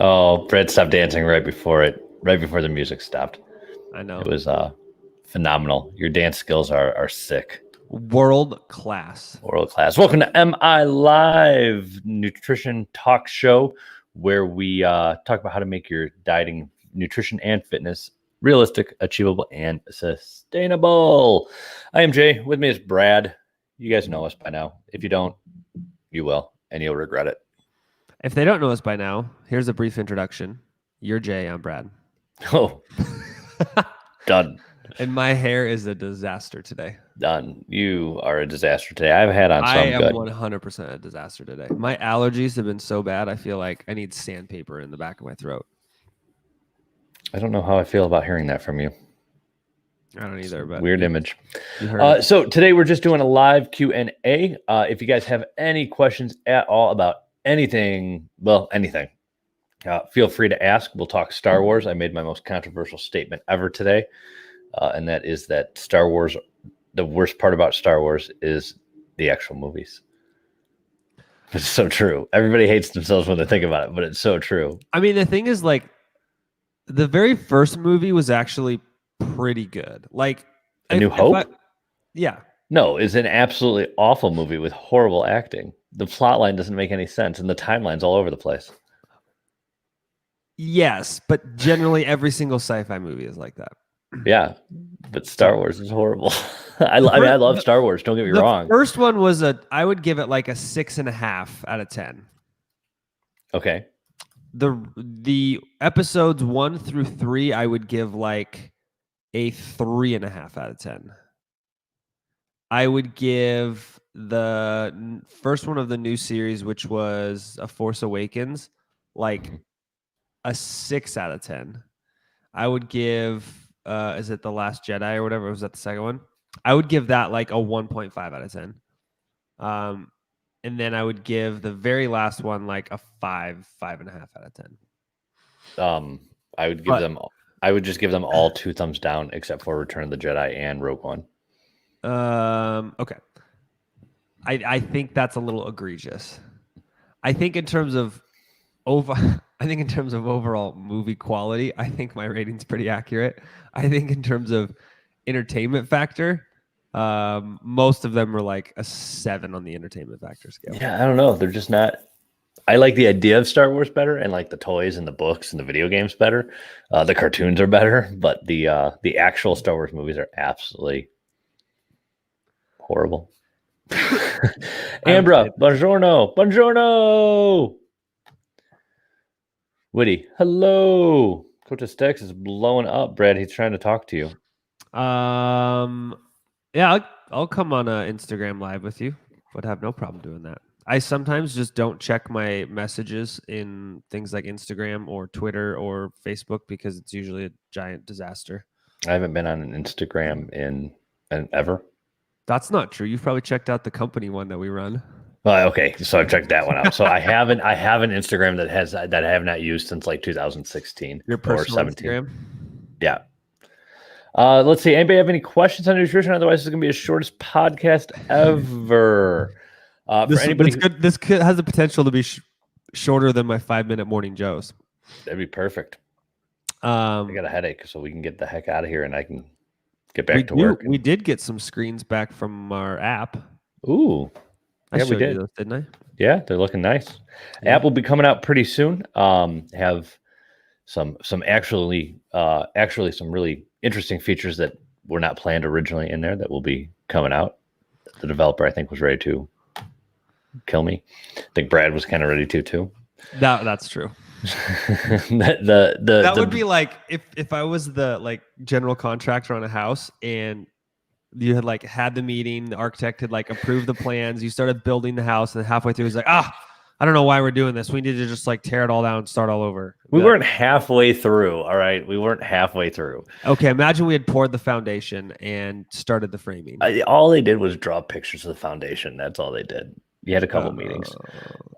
Oh, Brett stopped dancing right before the music stopped. I know. It was phenomenal. Your dance skills are sick. World class. World class. Welcome to MI Live Nutrition Talk Show, where we talk about how to make your dieting, nutrition, and fitness realistic, achievable, and sustainable. I am Jay. With me is Brad. You guys know us by now. If you don't, you will, and you'll regret it. If they don't know us by now, here's a brief introduction. You're Jay, I'm Brad. Oh, done. And my hair is a disaster today. Done. You are a disaster today. I've had on some I am good. 100% a disaster today. My allergies have been so bad, I feel like I need sandpaper in the back of my throat. I don't know how I feel about hearing that from you. I don't either. But weird image. So today we're just doing a live Q&A. If you guys have any questions at all about anything, feel free to ask. We'll talk Star Wars. I made my most controversial statement ever today, and that is that Star Wars, the worst part about Star Wars is the actual movies. It's so true. Everybody hates themselves when they think about it, but it's so true. I mean, the thing is, like, the very first movie was actually pretty good. Like, A New Hope? Yeah. No, it's an absolutely awful movie with horrible acting. The plot line doesn't make any sense, and the timeline's all over the place. Yes, but generally every single sci-fi movie is like that. Yeah, but Star Wars is horrible. I love Star Wars. Don't get me wrong. The first one was I would give it like a 6.5 out of 10. Okay. The episodes 1 through 3, I would give like a 3.5 out of 10. I would give the first one of the new series, which was A Force Awakens, like a 6 out of 10. I would give, is it The Last Jedi or whatever? Was that the second one? I would give that like a 1.5 out of 10. And then I would give the very last one like a 5.5 out of 10. I would just give them all 2 thumbs down, except for Return of the Jedi and Rogue One. Okay. I think that's a little egregious. I think in terms of overall movie quality, I think my rating's pretty accurate. I think in terms of entertainment factor, most of them are like a 7 on the entertainment factor scale. Yeah, I don't know. They're just not. I like the idea of Star Wars better, and like the toys and the books and the video games better. The cartoons are better, but the actual Star Wars movies are absolutely horrible. Ambra, buongiorno. Witty, hello. Coach Stex is blowing up, Brad. He's trying to talk to you. Yeah, I'll come on Instagram live with you. Would have no problem doing that. I sometimes just don't check my messages in things like Instagram or Twitter or Facebook because it's usually a giant disaster. I haven't been on an Instagram in ever. That's not true. You've probably checked out the company one that we run. Okay, so I've checked that one out. So I have an Instagram that I have not used since like 2016 Your personal or 17. Instagram? Yeah. Let's see. Anybody have any questions on nutrition? Otherwise, it's going to be the shortest podcast ever. This has the potential to be shorter than my 5-minute morning Joes. That'd be perfect. I got a headache, so we can get the heck out of here and I can get back to work. We did get some screens back from our app. Ooh. Yeah, we did. Those, didn't I? Yeah, they're looking nice. Yeah. App will be coming out pretty soon. Have some actually some really interesting features that were not planned originally in there that will be coming out. The developer, I think, was ready to kill me. I think Brad was kind of ready to too. That's true. that would be like if I was the like general contractor on a house and you had the meeting, the architect had like approved the plans, you started building the house, and halfway through he's like, I don't know why we're doing this. We need to just like tear it all down and start all over. We weren't halfway through. All right. We weren't halfway through. Okay. Imagine we had poured the foundation and started the framing. All they did was draw pictures of the foundation. That's all they did. You had a couple meetings.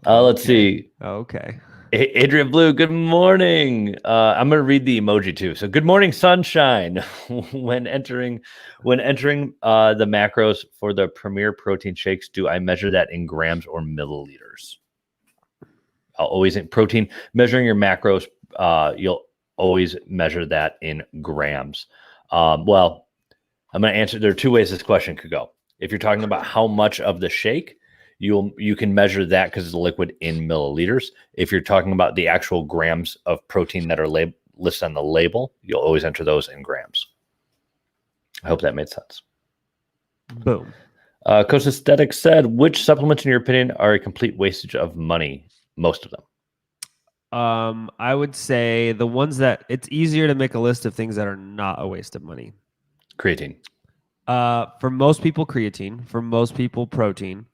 Let's see. Okay. Adrian Blue, good morning. I'm going to read the emoji too. So good morning, sunshine. When entering the macros for the Premier protein shakes, do I measure that in grams or milliliters? I'll always protein, measuring your macros. You'll always measure that in grams. Well, I'm going to answer. There are two ways this question could go. If you're talking about how much of the shake, you can measure that because it's a liquid in milliliters. If you're talking about the actual grams of protein that are listed on the label, you'll always enter those in grams. I hope that made sense. Boom. Coach Aesthetic said, which supplements, in your opinion, are a complete wastage of money? Most of them. I would say the ones that it's easier to make a list of things that are not a waste of money. Creatine. For most people, creatine. For most people, protein.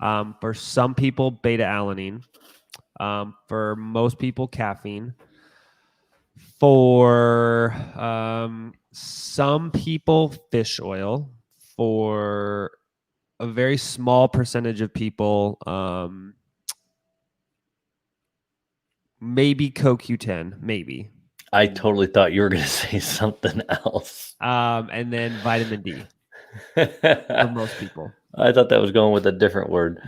For some people, beta-alanine. For most people, caffeine. For some people, fish oil. For a very small percentage of people, maybe CoQ10, maybe. I totally thought you were going to say something else. And then vitamin D for most people. I thought that was going with a different word.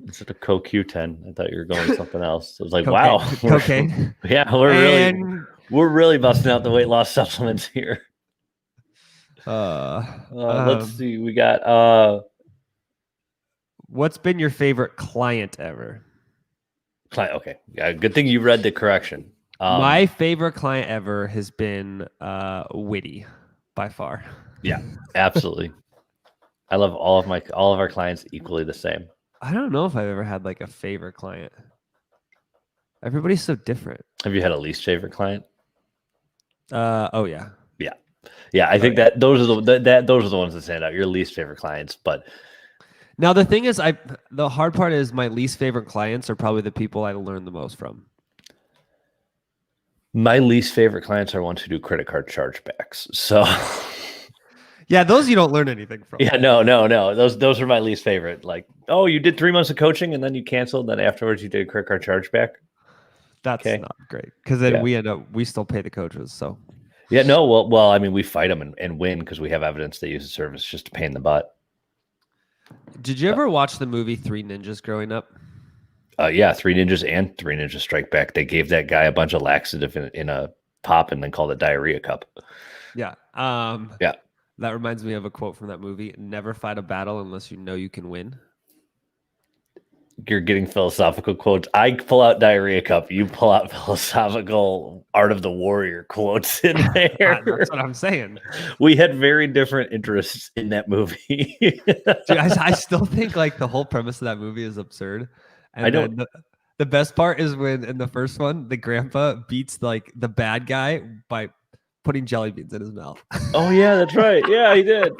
Instead of CoQ10, I thought you were going with something else. I was like, wow. Cocaine. Yeah, we're really busting out the weight loss supplements here. Let's see. We got what's been your favorite client ever? Okay. Yeah, good thing you read the correction. My favorite client ever has been Witty by far. Yeah, absolutely. I love all of our clients equally the same. I don't know if I've ever had like a favorite client. Everybody's so different. Have you had a least favorite client? Oh yeah. Yeah, I think that those are the ones that stand out. Your least favorite clients, but now the thing is, the hard part is my least favorite clients are probably the people I learn the most from. My least favorite clients are ones who do credit card chargebacks. So yeah, those you don't learn anything from. Yeah, no. Those are my least favorite. Like, oh, you did 3 months of coaching and then you canceled. Then afterwards you did a credit card chargeback. That's not great because then we still pay the coaches. So yeah, no. Well, I mean, we fight them and win because we have evidence they use the service. Just a pain in the butt. Did you ever watch the movie Three Ninjas growing up? Yeah, Three Ninjas and Three Ninjas Strike Back. They gave that guy a bunch of laxative in a pop and then called it diarrhea cup. Yeah. Yeah. That reminds me of a quote from that movie. Never fight a battle unless you know you can win. You're getting philosophical quotes. I pull out diarrhea cup. You pull out philosophical art of the warrior quotes in there. That's what I'm saying. We had very different interests in that movie. Dude, I still think like the whole premise of that movie is absurd. And the best part is when in the first one, the grandpa beats like the bad guy by putting jelly beans in his mouth. Oh yeah, that's right. Yeah, he did.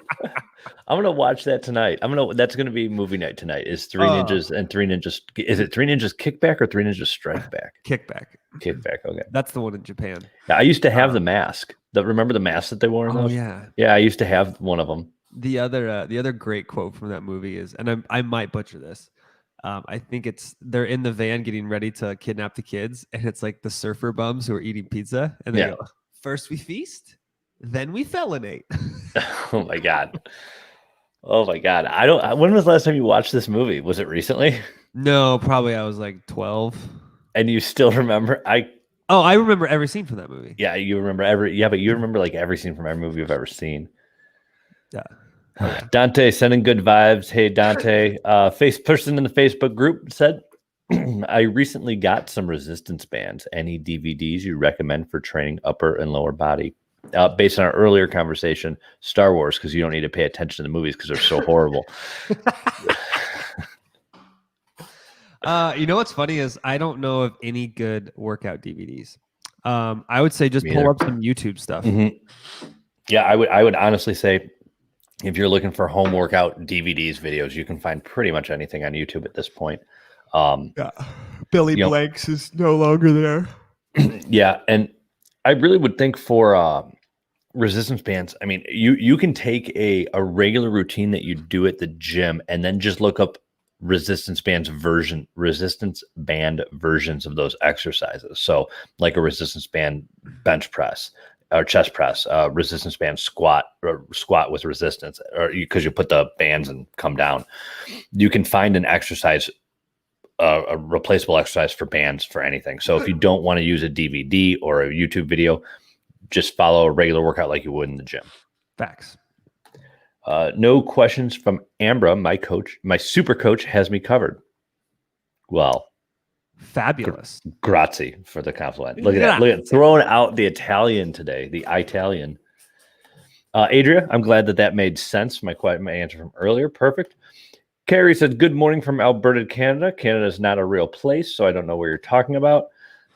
I'm gonna watch that tonight. That's gonna be movie night tonight. Is Three Ninjas and Three Ninjas? Is it Three Ninjas Kickback or Three Ninjas Strike Back? Kickback. Okay, that's the one in Japan. Yeah, I used to have the mask. Remember the mask that they wore in those? Oh yeah. Yeah, I used to have one of them. The other great quote from that movie is, and I might butcher this. I think they're in the van getting ready to kidnap the kids, and it's like the surfer bums who are eating pizza, and they go, "First we feast, then we fellinate." Oh my god! When was the last time you watched this movie? Was it recently? No, probably I was like 12. And you still remember? I remember every scene from that movie. Yeah, you remember but you remember like every scene from every movie you've ever seen. Yeah. Dante sending good vibes. Hey Dante, person in the Facebook group said, I recently got some resistance bands. Any DVDs you recommend for training upper and lower body? Based on our earlier conversation, Star Wars, because you don't need to pay attention to the movies because they're so horrible. You know what's funny is I don't know of any good workout DVDs. I would say just pull up some YouTube stuff. Mm-hmm. Yeah, I would honestly say if you're looking for home workout DVDs, videos, you can find pretty much anything on YouTube at this point. Billy Blanks is no longer there. Yeah, and I really would think for resistance bands, I mean, you can take a regular routine that you do at the gym and then just look up resistance band versions of those exercises. So like a resistance band bench press or chest press, resistance band squat with resistance, or because you put the bands and come down. You can find an exercise a replaceable exercise for bands for anything. So if you don't want to use a DVD or a YouTube video, just follow a regular workout like you would in the gym. Facts. No questions from Ambra. My super coach has me covered. Well, fabulous. Grazie for the compliment. Look at that. Look at throwing out the Italian today, the Italian. Adria, I'm glad that made sense. My answer from earlier. Perfect. Carrie said, good morning from Alberta, Canada. Canada is not a real place, so I don't know where you're talking about.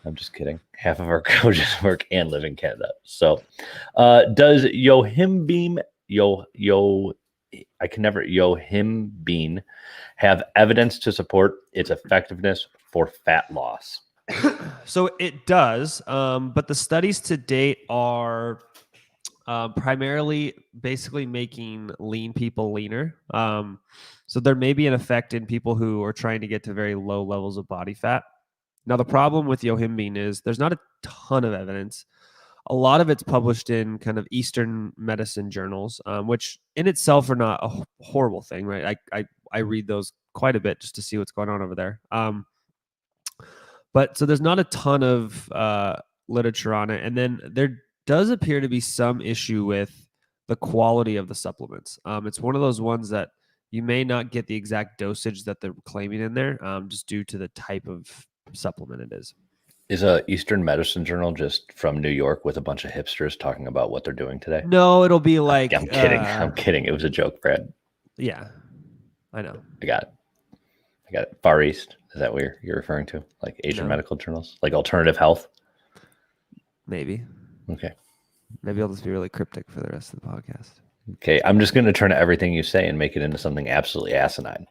I'm just kidding. Half of our coaches work and live in Canada. So does Yohimbean have evidence to support its effectiveness for fat loss? So it does, but the studies to date are primarily basically making lean people leaner. So there may be an effect in people who are trying to get to very low levels of body fat. Now, the problem with Yohimbean is there's not a ton of evidence. A lot of it's published in kind of Eastern medicine journals, which in itself are not a horrible thing, right? I read those quite a bit just to see what's going on over there. But so there's not a ton of literature on it. And then there does appear to be some issue with the quality of the supplements. It's one of those ones that you may not get the exact dosage that they're claiming in there, just due to the type of supplement it is. Is a Eastern Medicine Journal just from New York with a bunch of hipsters talking about what they're doing today? No, it'll be like... I'm kidding. I'm kidding. It was a joke, Brad. Yeah, I know. I got it. Far East. Is that what you're referring to? Like Asian medical journals? Like alternative health? Maybe. Okay. Maybe I'll just be really cryptic for the rest of the podcast. Okay. I'm just going to turn everything you say and make it into something absolutely asinine.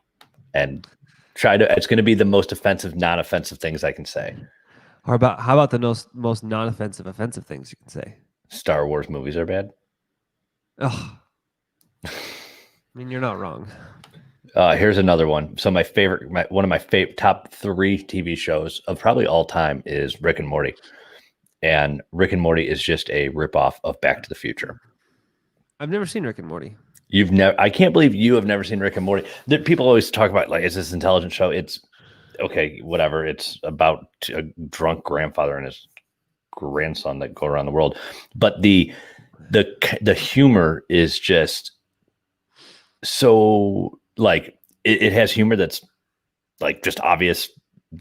And it's going to be the most offensive, non-offensive things I can say. How about the most non-offensive, offensive things you can say? Star Wars movies are bad. Oh, I mean, you're not wrong. Here's another one. So one of my favorite top 3 TV shows of probably all time is Rick and Morty. And Rick and Morty is just a ripoff of Back to the Future. I've never seen Rick and Morty. I can't believe you have never seen Rick and Morty. People always talk about, like, is this intelligent show? It's okay, whatever. It's about a drunk grandfather and his grandson that go around the world. But the humor is just so, like, it has humor that's like just obvious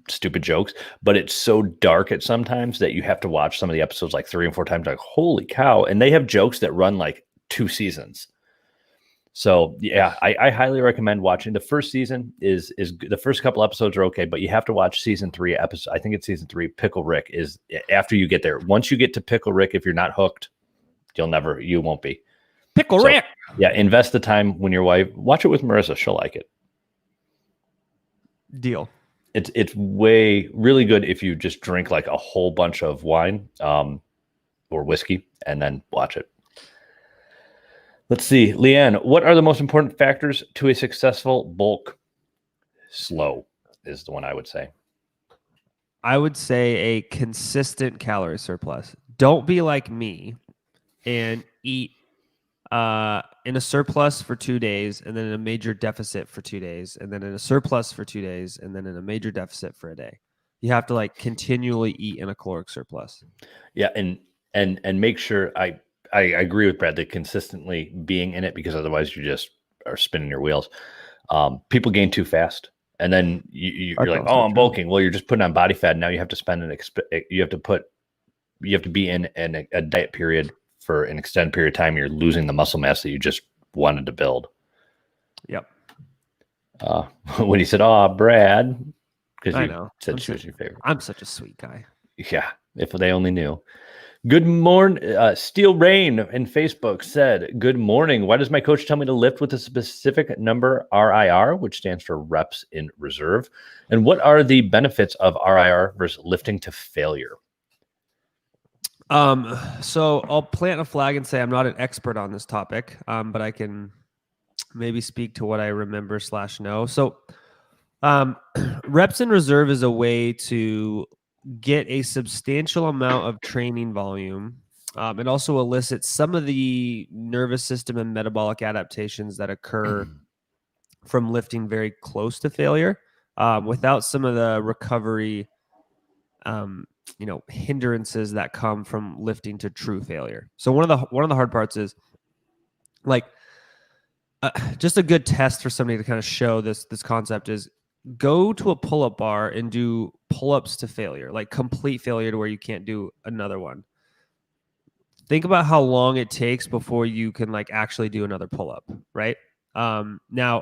stupid jokes, but it's so dark at sometimes that you have to watch some of the episodes like 3 and 4 times, like, holy cow. And they have jokes that run like 2 seasons. So yeah, I highly recommend watching. The first season is the first couple episodes are okay, but you have to watch season 3 episode. I think it's season 3. Pickle Rick is after you get there. Once you get to Pickle Rick, if you're not hooked, you won't be. Pickle Rick. Yeah, invest the time when your wife, watch it with Marissa. She'll like it. Deal. It's really good if you just drink like a whole bunch of wine or whiskey and then watch it. Let's see. Leanne, what are the most important factors to a successful bulk? Slow is the one I would say. I would say a consistent calorie surplus. Don't be like me and eat in a surplus for 2 days and then in a major deficit for 2 days and then in a surplus for 2 days and then in a major deficit for a day. You have to like continually eat in a caloric surplus. Yeah, and make sure I agree with Brad that consistently being in it, because otherwise you just are spinning your wheels. People gain too fast, and then you're like, oh, I'm bulking. Well, you're just putting on body fat. Now you have to spend you have to be in a diet period for an extended period of time. You're losing the muscle mass that you just wanted to build. Yep. When he said, "Oh, Brad," because I you know. said she was your favorite. I'm such a sweet guy. Yeah, if they only knew. Good morning. Steel Rain in Facebook said, good morning. Why does my coach tell me to lift with a specific number RIR, which stands for reps in reserve? And what are the benefits of RIR versus lifting to failure? So I'll plant a flag and say I'm not an expert on this topic, but I can maybe speak to what I remember / know. So reps in reserve is a way to get a substantial amount of training volume. It also elicits some of the nervous system and metabolic adaptations that occur from lifting very close to failure. without some of the recovery, hindrances that come from lifting to true failure. So one of the hard parts is like just a good test for somebody to kind of show this concept is go to a pull-up bar and do pull-ups to failure, like complete failure to where you can't do another one. Think about how long it takes before you can like actually do another pull-up, right? Now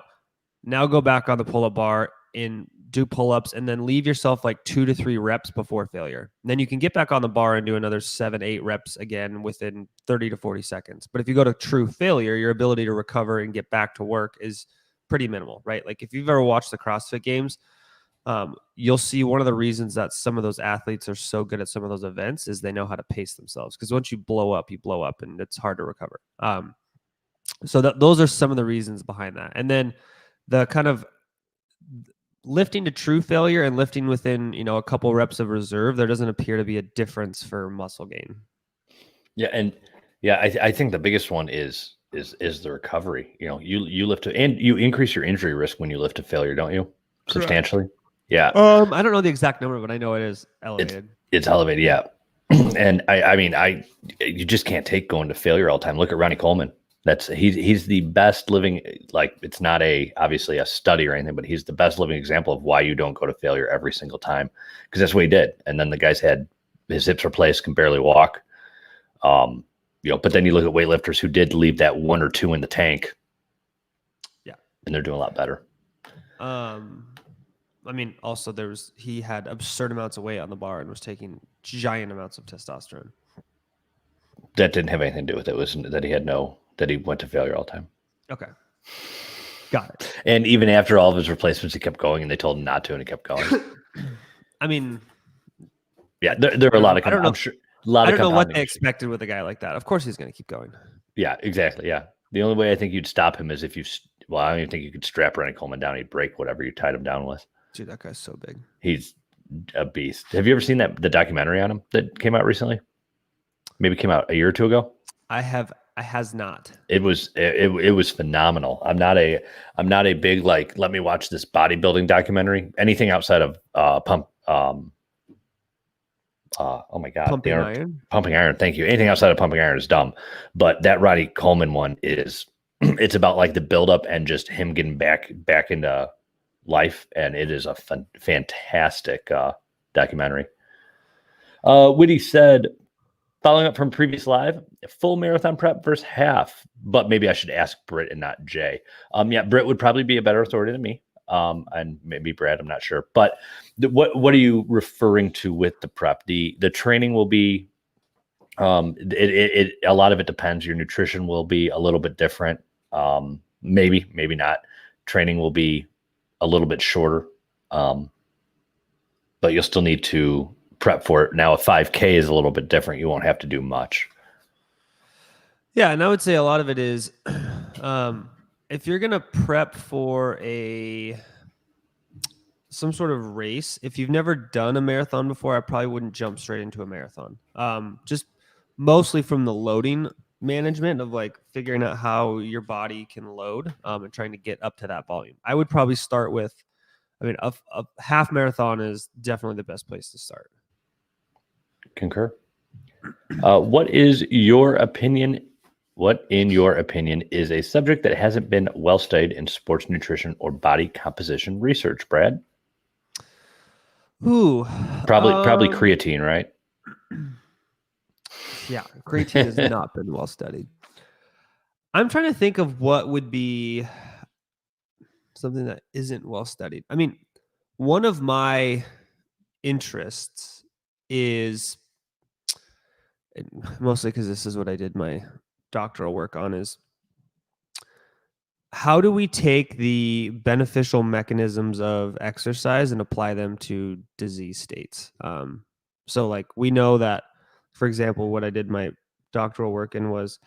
go back on the pull-up bar and do pull-ups and then leave yourself like 2 to 3 reps before failure. And then you can get back on the bar and do another 7-8 reps again within 30 to 40 seconds. But if you go to true failure, your ability to recover and get back to work is pretty minimal, right? Like if you've ever watched the CrossFit Games, you'll see one of the reasons that some of those athletes are so good at some of those events is they know how to pace themselves. Because once you blow up and it's hard to recover. So those are some of the reasons behind that. And then the kind of lifting to true failure and lifting within, a couple reps of reserve, there doesn't appear to be a difference for muscle gain. Yeah. And I think the biggest one is the recovery. You lift to, and you increase your injury risk when you lift to failure, don't you? Substantially. Yeah. I don't know the exact number, but I know it is elevated. It's elevated. Yeah. And you just can't take going to failure all the time. Look at Ronnie Coleman. He's the best living, like it's not obviously a study or anything, but he's the best living example of why you don't go to failure every single time, because that's what he did. And then the guy's had his hips replaced, can barely walk. But then you look at weightlifters who did leave that 1 or 2 in the tank. Yeah. And they're doing a lot better. Also he had absurd amounts of weight on the bar and was taking giant amounts of testosterone. That didn't have anything to do with it. It was that he went to failure all the time. Okay. Got it. And even after all of his replacements, he kept going and they told him not to, and he kept going. Yeah, there are a lot of, I'm sure, I don't know what they expected with a guy like that. Of course he's going to keep going. Yeah, exactly. Yeah. The only way I think you'd stop him is if I don't even think you could strap Ronnie Coleman down. He'd break whatever you tied him down with. Dude, that guy's so big. He's a beast. Have you ever seen the documentary on him that came out recently? Maybe came out a year or 2 ago. I has not. It was phenomenal. I'm not a big like let me watch this bodybuilding documentary. Anything outside of oh my god, Pumping Iron. Pumping Iron. Thank you. Anything outside of Pumping Iron is dumb. But that Ronnie Coleman one is it's about like the buildup and just him getting back into life, and it is a fantastic documentary. Whitty said, following up from previous live, full marathon prep versus half, but maybe I should ask Britt and not Jay. Britt would probably be a better authority than me, and maybe Brad, I'm not sure. But what are you referring to with the prep? The training will be, a lot of it depends. Your nutrition will be a little bit different. Maybe not. Training will be a little bit shorter, but you'll still need to prep for it. Now a 5K is a little bit different. You won't have to do much. Yeah. And I would say a lot of it is, if you're going to prep for some sort of race, if you've never done a marathon before, I probably wouldn't jump straight into a marathon. Just mostly from the loading management of like figuring out how your body can load, and trying to get up to that volume. I would probably start with, a half marathon is definitely the best place to start. Concur. What in your opinion is a subject that hasn't been well studied in sports nutrition or body composition research, Brad? Ooh, probably creatine, right? Yeah, creatine has not been well studied. I'm trying to think of what would be something that isn't well studied. One of my interests is, mostly because this is what I did my doctoral work on, is how do we take the beneficial mechanisms of exercise and apply them to disease states? So like we know that, for example, what I did my doctoral work in was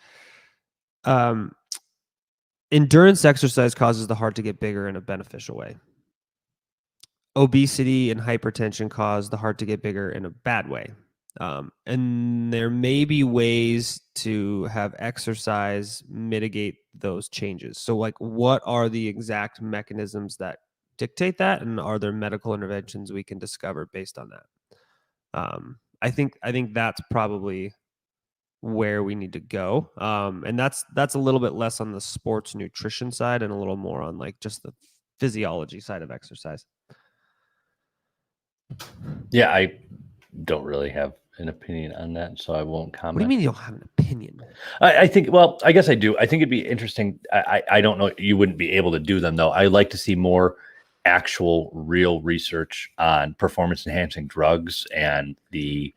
endurance exercise causes the heart to get bigger in a beneficial way. Obesity and hypertension cause the heart to get bigger in a bad way. And there may be ways to have exercise mitigate those changes. So like, what are the exact mechanisms that dictate that, and are there medical interventions we can discover based on that? I think that's probably where we need to go, and that's a little bit less on the sports nutrition side and a little more on like just the physiology side of exercise. Yeah, I don't really have an opinion on that, so I won't comment. What do you mean you don't have an opinion? I think, well, I guess I do. I think it'd be interesting. I don't know. You wouldn't be able to do them, though. I like to see more actual real research on performance enhancing drugs and the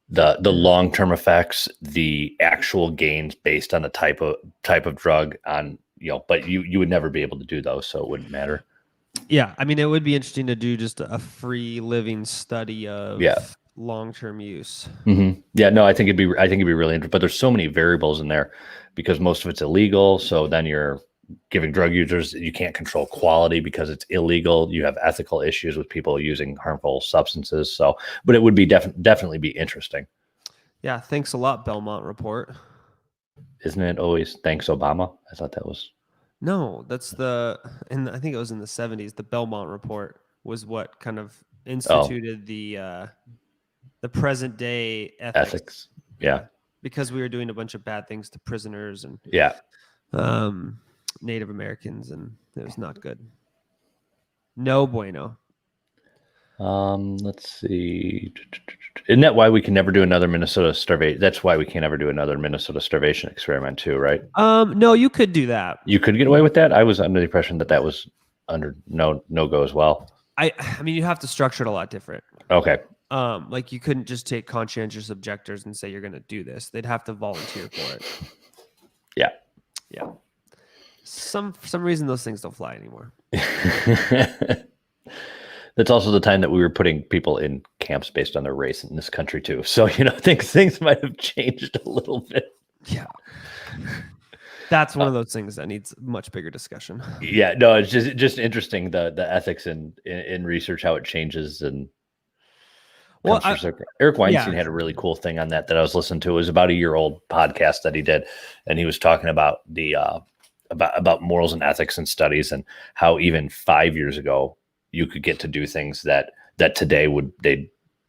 long-term effects, the actual gains based on the type of drug on, but you would never be able to do those, so it wouldn't matter. Yeah, I mean, it would be interesting to do just a free living study of long-term use. Mm-hmm. Yeah, no, I think it'd be really interesting, but there's so many variables in there because most of it's illegal. So then you're giving drug users, you can't control quality because it's illegal. You have ethical issues with people using harmful substances. So, but it would be definitely be interesting. Yeah, thanks a lot, Belmont Report. Isn't it always thanks Obama? I thought that was. No, that's and I think it was in the 70s. The Belmont Report was what kind of instituted the present day ethics. Yeah. Because we were doing a bunch of bad things to prisoners and Native Americans, and it was not good. No bueno. Let's see. Isn't that why we can never do another Minnesota starvation? That's why we can't ever do another Minnesota starvation experiment too, right? No, you could do that. You could get away with that? I was under the impression that was under no go as well. I mean, you have to structure it a lot different. Okay. Like you couldn't just take conscientious objectors and say you're going to do this. They'd have to volunteer for it. Yeah. Yeah. For some reason those things don't fly anymore. That's also the time that we were putting people in camps based on their race in this country too. So, things might have changed a little bit. Yeah. That's one of those things that needs much bigger discussion. Yeah, no, it's just interesting the ethics in research, how it changes and Eric Weinstein had a really cool thing on that I was listening to. It was about a year old podcast that he did, and he was talking about the about morals and ethics and studies and how even 5 years ago you could get to do things that today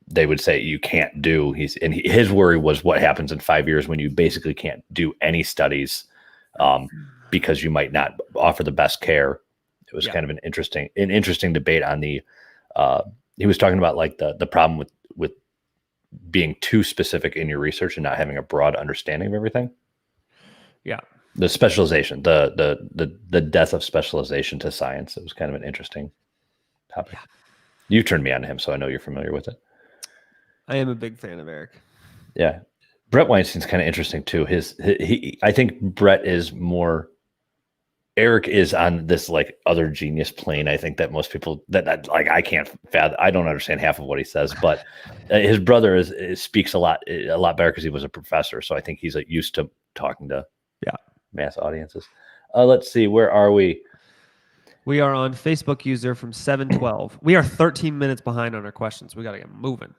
they would say you can't do. His worry was what happens in 5 years when you basically can't do any studies because you might not offer the best care. It was kind of an interesting debate on the. He was talking about like the problem with being too specific in your research and not having a broad understanding of everything. Yeah. The specialization, the death of specialization to science. It was kind of an interesting topic. Yeah. You turned me on to him, so I know you're familiar with it. I am a big fan of Eric. Yeah. Brett Weinstein's kind of interesting too. I think Brett is more. Eric is on this like other genius plane. I think that most people that like I can't fathom. I don't understand half of what he says, but his brother speaks a lot better because he was a professor. So I think he's used to talking to mass audiences. Let's see, where are we? We are on Facebook user from 712. We are 13 minutes behind on our questions. We got to get moving.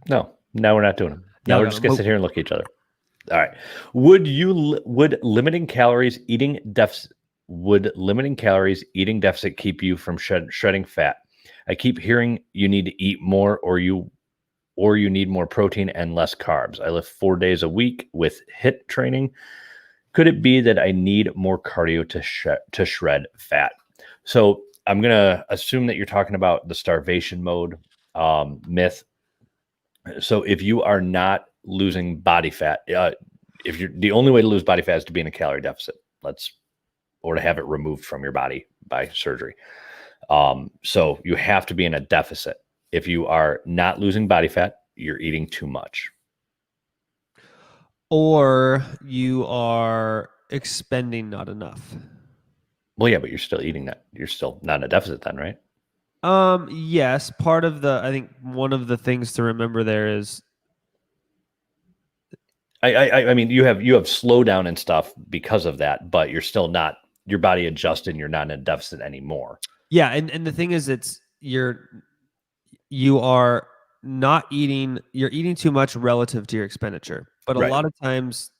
No, now we're not doing them. Now we're just gonna sit here and look at each other. All right. Would limiting calories eating deficit keep you from shredding fat? I keep hearing you need to eat more or you need more protein and less carbs. I lift 4 days a week with HIIT training. Could it be that I need more cardio to shred fat? So I'm going to assume that you're talking about the starvation mode myth. So if you are not losing body fat, if you're the only way to lose body fat is to be in a calorie deficit, or to have it removed from your body by surgery. So you have to be in a deficit. If you are not losing body fat, you're eating too much. Or you are expending not enough. Well, yeah, but you're still eating that. You're still not in a deficit then, right? Yes. I think one of the things to remember there is I mean, you have slowdown and stuff because of that, but you're still not, your body adjusted and you're not in a deficit anymore. Yeah. And the thing is, you are not eating, you're eating too much relative to your expenditure. But a lot of times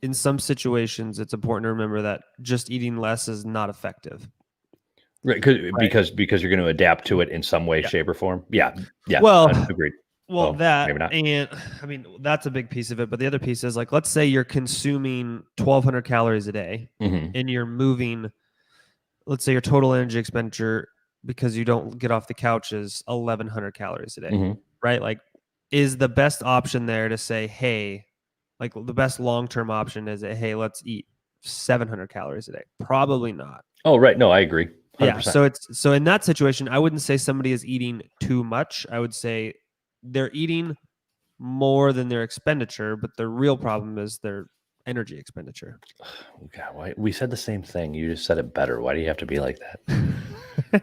in some situations, it's important to remember that just eating less is not effective. Right, because you're going to adapt to it in some way, shape, or form. Yeah. Well, agreed. Well, maybe not. And I mean, that's a big piece of it. But the other piece is like, let's say you're consuming 1,200 calories a day and you're moving, let's say your total energy expenditure because you don't get off the couch is 1,100 calories a day, right? Like, is the best option there to say, hey, like the best long-term option is that, hey, let's eat 700 calories a day? Probably not. Oh, right. No, I agree. 100%. Yeah. So in that situation, I wouldn't say somebody is eating too much. I would say they're eating more than their expenditure, but the real problem is their energy expenditure. God, why? We said the same thing. You just said it better. Why do you have to be like that?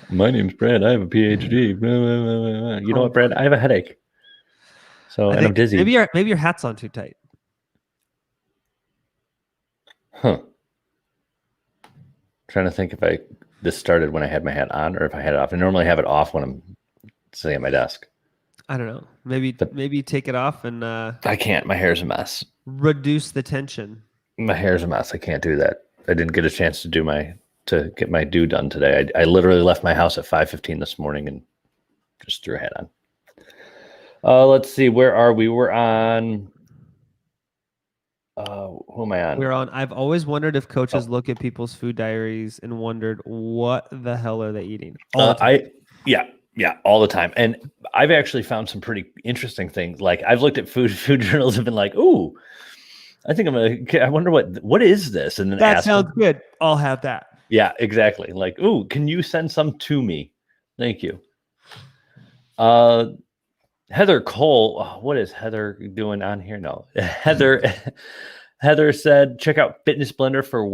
My name's Brad. I have a PhD. You know what, Brad? I have a headache. So and I'm dizzy. Maybe your hat's on too tight. Huh. Trying to think if this started when I had my hat on or if I had it off. I normally have it off when I'm sitting at my desk. I don't know. Maybe take it off and I can't. My hair's a mess. Reduce the tension. My hair's a mess. I can't do that. I didn't get a chance to get my do done today. I literally left my house at 5:15 this morning and just threw a hat on. Let's see. Where are we? We're on. Who am I on? We're on. I've always wondered if coaches look at people's food diaries and wondered what the hell are they eating. Yeah, all the time. And I've actually found some pretty interesting things. Like I've looked at food journals and been like, ooh, I wonder what is this? And then that sounds good. I'll have that. Yeah, exactly. Like, ooh, can you send some to me? Thank you. Heather Cole, what is Heather doing on here? No, Heather said, check out Fitness Blender for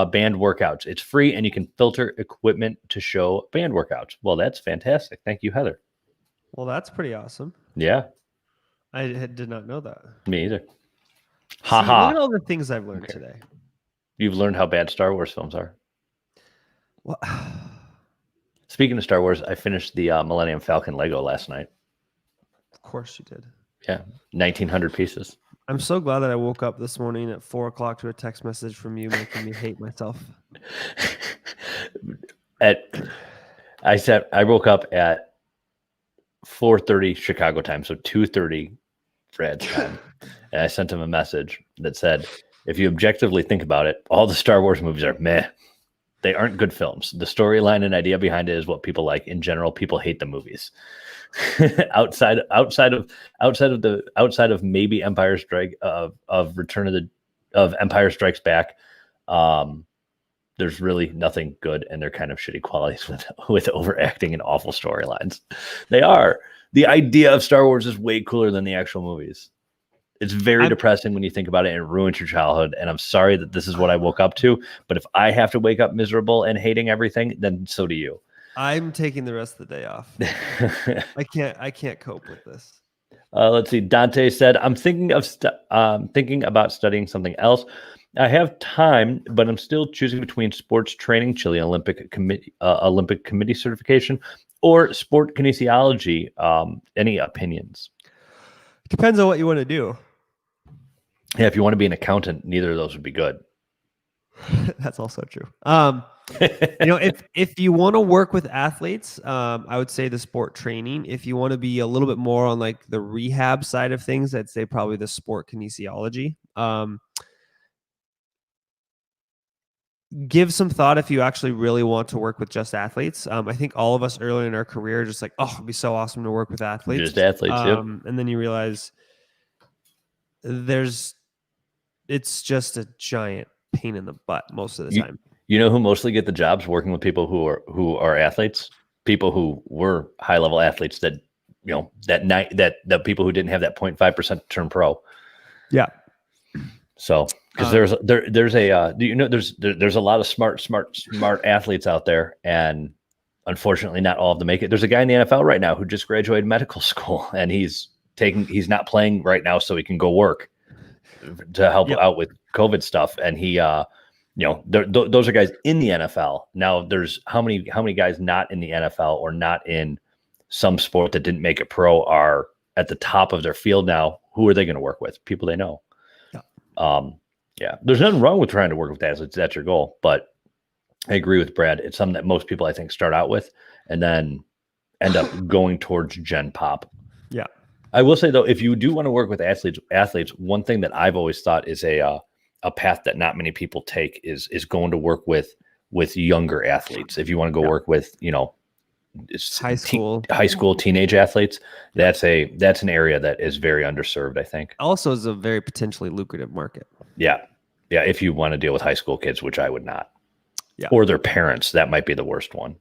band workouts. It's free and you can filter equipment to show band workouts. Well, that's fantastic. Thank you, Heather. Well, that's pretty awesome. Yeah. I did not know that. Me either. Look at all the things I've learned today. You've learned how bad Star Wars films are. Well, speaking of Star Wars, I finished the Millennium Falcon Lego last night. Of course you did. Yeah, 1,900 pieces. I'm so glad that I woke up this morning at 4:00 to a text message from you making me hate myself. I woke up at 4:30 Chicago time, so 2:30 Brad's time, and I sent him a message that said, if you objectively think about it, all the Star Wars movies are meh. They aren't good films. The storyline and idea behind it is what people like. In general, people hate the movies. outside of maybe Empire Strike of Empire Strikes Back, there's really nothing good, and they're kind of shitty qualities with overacting and awful storylines. They are. The idea of Star Wars is way cooler than the actual movies. It's very depressing when you think about it, and it ruins your childhood. And I'm sorry that this is what I woke up to, but if I have to wake up miserable and hating everything, then so do you. I'm taking the rest of the day off. I can't cope with this. Let's see. Dante said, I'm thinking about studying something else. I have time, but I'm still choosing between sports training, Chilean Olympic Committee certification, or sport kinesiology. Any opinions? Depends on what you want to do. Yeah, if you want to be an accountant, neither of those would be good. That's also true. If you want to work with athletes, I would say the sport training. If you want to be a little bit more on like the rehab side of things, I'd say probably the sport kinesiology. Give some thought if you actually really want to work with just athletes. I think all of us early in our career are just like, oh, it'd be so awesome to work with athletes. Just athletes, yep. And then you realize it's just a giant pain in the butt most of the time. You know who mostly get the jobs working with people who are athletes? People who were high level athletes that the people who didn't have that 0.5% turn pro. Yeah. So because there's a lot of smart athletes out there, and unfortunately not all of them make it. There's a guy in the NFL right now who just graduated medical school, and he's not playing right now so he can go work to help out with COVID stuff. And he those are guys in the NFL. Now there's how many guys not in the NFL or not in some sport that didn't make it pro are at the top of their field now. Who are they going to work with? People they know. Yeah, there's nothing wrong with trying to work with athletes. That's your goal. But I agree with Brad. It's something that most people, I think, start out with and then end up going towards Gen Pop. Yeah. I will say though, if you do want to work with athletes, one thing that I've always thought is a path that not many people take is going to work with younger athletes. If you want to go work with, High school. teenage athletes, that's an area that is very underserved, I think. Also is a very potentially lucrative market. Yeah. If you want to deal with high school kids, which I would not. Yeah. Or their parents, that might be the worst one.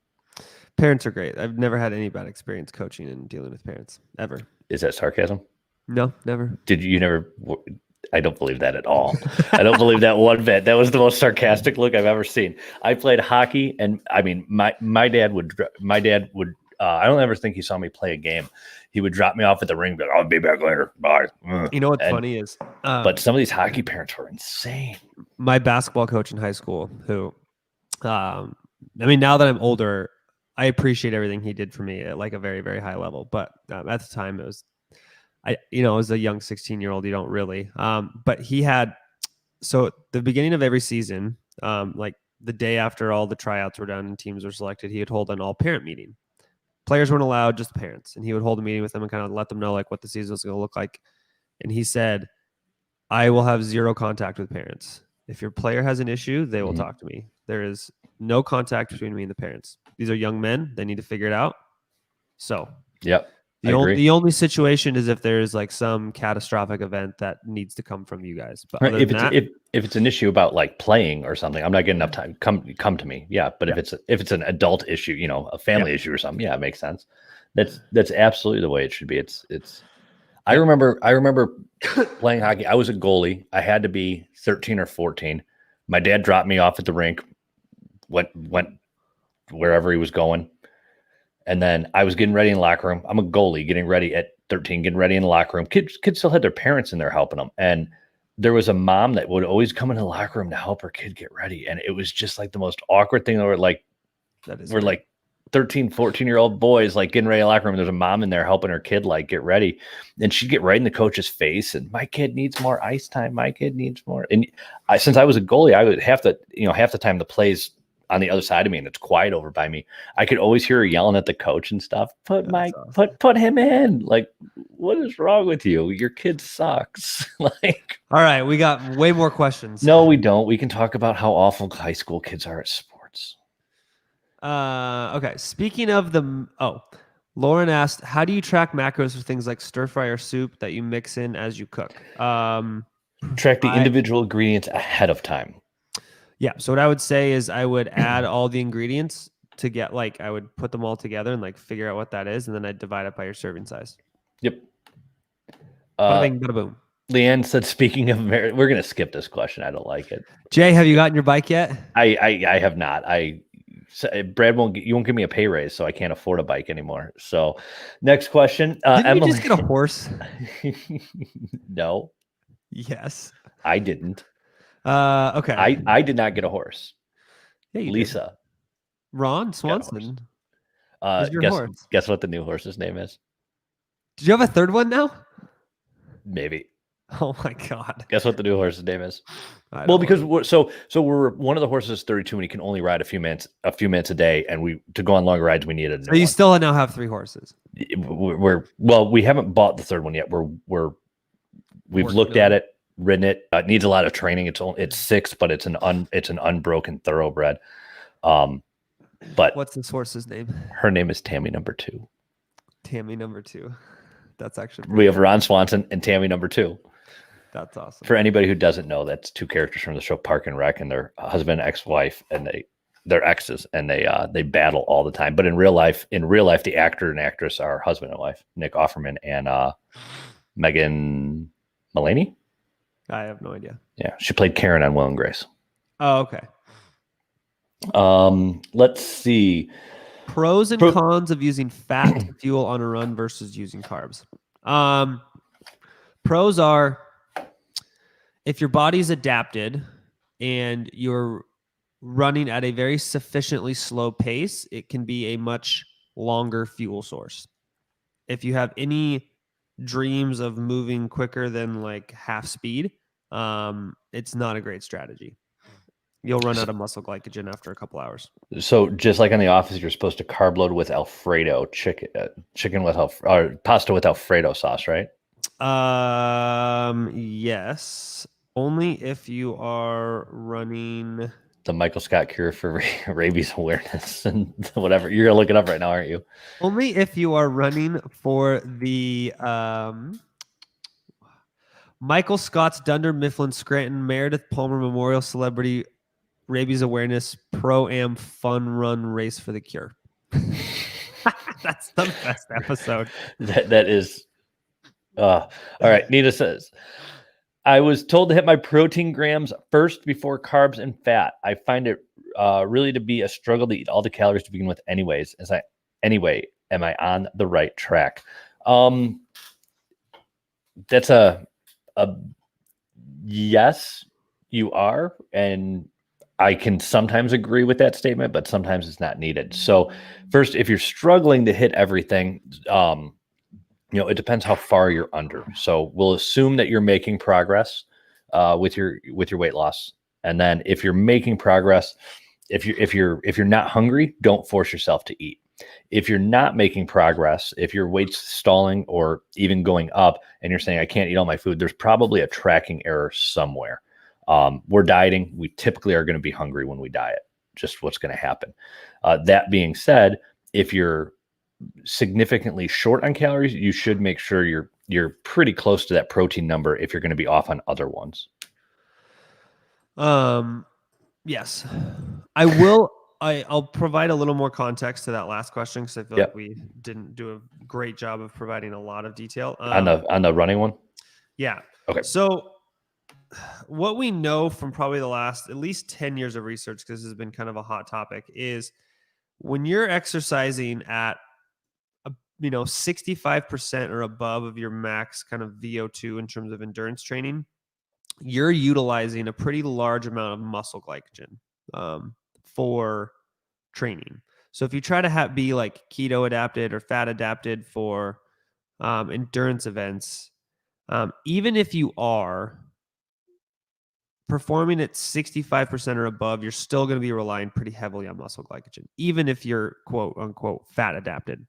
Parents are great. I've never had any bad experience coaching and dealing with parents ever. Is that sarcasm? No, never. Did you never? I don't believe that at all. I don't believe that one bit. That was the most sarcastic look I've ever seen. I played hockey, and I mean, my dad would. I don't ever think he saw me play a game. He would drop me off at the ring, but I'll be back later. Bye. You know what's funny is, but some of these hockey parents were insane. My basketball coach in high school, who, I mean, now that I'm older, I appreciate everything he did for me at like a very, very high level. But at the time, it was, as a young 16-year-old, you don't really. But he had, so the beginning of every season, like the day after all the tryouts were done and teams were selected, he would hold an all-parent meeting. Players weren't allowed, just parents. And he would hold a meeting with them and kind of let them know like what the season was going to look like. And he said, I will have zero contact with parents. If your player has an issue, they will talk to me. There is no contact between me and the parents. These are young men. They need to figure it out. So, yep. The only situation is if there's like some catastrophic event that needs to come from you guys. But if it's an issue about like playing or something, I'm not getting enough time. Come to me. Yeah. But if it's an adult issue, a family issue or something, yeah, it makes sense. That's absolutely the way it should be. I remember playing hockey. I was a goalie. I had to be 13 or 14. My dad dropped me off at the rink, went wherever he was going. And then I was getting ready in the locker room. I'm a goalie getting ready at 13, getting ready in the locker room. Kids still had their parents in there helping them. And there was a mom that would always come into the locker room to help her kid get ready. And it was just like the most awkward thing. We're like 13, 14-year-old boys like getting ready in the locker room. There's a mom in there helping her kid like get ready. And she'd get right in the coach's face. And my kid needs more ice time. My kid needs more. And since I was a goalie, I would half the time the plays on the other side of me and it's quiet over by me, I could always hear her yelling at the coach and stuff. Put him in. Like, what is wrong with you? Your kid sucks. Like, all right, we got way more questions. No, we don't. We can talk about how awful high school kids are at sports. Okay. Speaking of Lauren asked, how do you track macros for things like stir fry or soup that you mix in as you cook? Track the individual ingredients ahead of time. Yeah. So what I would say is I would add all the ingredients to get I would put them all together and figure out what that is. And then I'd divide it by your serving size. Yep. Bada bing, bada boom. Leanne said, speaking of we're going to skip this question. I don't like it. Jay, have you gotten your bike yet? I have not. Brad you won't give me a pay raise, so I can't afford a bike anymore. So next question. Didn't Emily, you just get a horse? No. Yes. I didn't. Okay. I did not get a horse. Yeah, Lisa. Did. Ron Swanson. Guess what the new horse's name is? Did you have a third one now? Maybe. Oh my God. Guess what the new horse's name is? Because we're one of the horses is 32 and he can only ride a few minutes a day, and to go on longer rides we needed. So you still now have 3 horses. We haven't bought the third one yet. We've looked at it, ridden it. It needs a lot of training. It's 6, but it's an unbroken thoroughbred. But what's this horse's name? Her name is Tammy number 2. Tammy number 2. That's actually we have Ron Swanson and Tammy number 2. That's awesome. For anybody who doesn't know, that's 2 characters from the show Park and Rec, and their husband and ex-wife, and they're exes, and they battle all the time. But in real life, the actor and actress are husband and wife, Nick Offerman and Megan Mullany. I have no idea. Yeah, she played Karen on Will and Grace. Oh, okay. Let's see. Pros and cons of using fat to fuel on a run versus using carbs. Pros are, if your body's adapted and you're running at a very sufficiently slow pace, it can be a much longer fuel source. If you have any dreams of moving quicker than half speed, it's not a great strategy. You'll run out of muscle glycogen after a couple hours. So just like in the office, you're supposed to carb load with Alfredo chicken with or pasta with Alfredo sauce, right? Yes, only if you are running The Michael Scott cure for rabies awareness and whatever. You're gonna look it up right now, aren't you? only if you are running for the Michael Scott's Dunder Mifflin Scranton Meredith Palmer Memorial Celebrity Rabies Awareness Pro-Am Fun Run Race for the Cure. That's the best episode. That is. All right. Nita says, I was told to hit my protein grams first before carbs and fat. I find it really to be a struggle to eat all the calories to begin with, anyways. Anyway, am I on the right track? That's a yes, you are, and I can sometimes agree with that statement, but sometimes it's not needed. So, first, if you're struggling to hit everything, it depends how far you're under. So we'll assume that you're making progress with your weight loss, and then if you're making progress, if you're not hungry, don't force yourself to eat. If you're not making progress, if your weight's stalling or even going up, and you're saying I can't eat all my food, there's probably a tracking error somewhere. We're dieting. We typically are going to be hungry when we diet. Just what's going to happen. That being said, if you're significantly short on calories, you should make sure you're pretty close to that protein number if you're going to be off on other ones. Yes, I will. I'll provide a little more context to that last question because I feel like we didn't do a great job of providing a lot of detail on the running one. Yeah. Okay. So what we know from probably the last at least 10 years of research, because this has been kind of a hot topic, is when you're exercising at 65% or above of your max kind of VO2 in terms of endurance training, you're utilizing a pretty large amount of muscle glycogen for training. So if you try to be like keto adapted or fat adapted for endurance events, even if you are performing at 65% or above, you're still going to be relying pretty heavily on muscle glycogen, even if you're quote unquote fat adapted.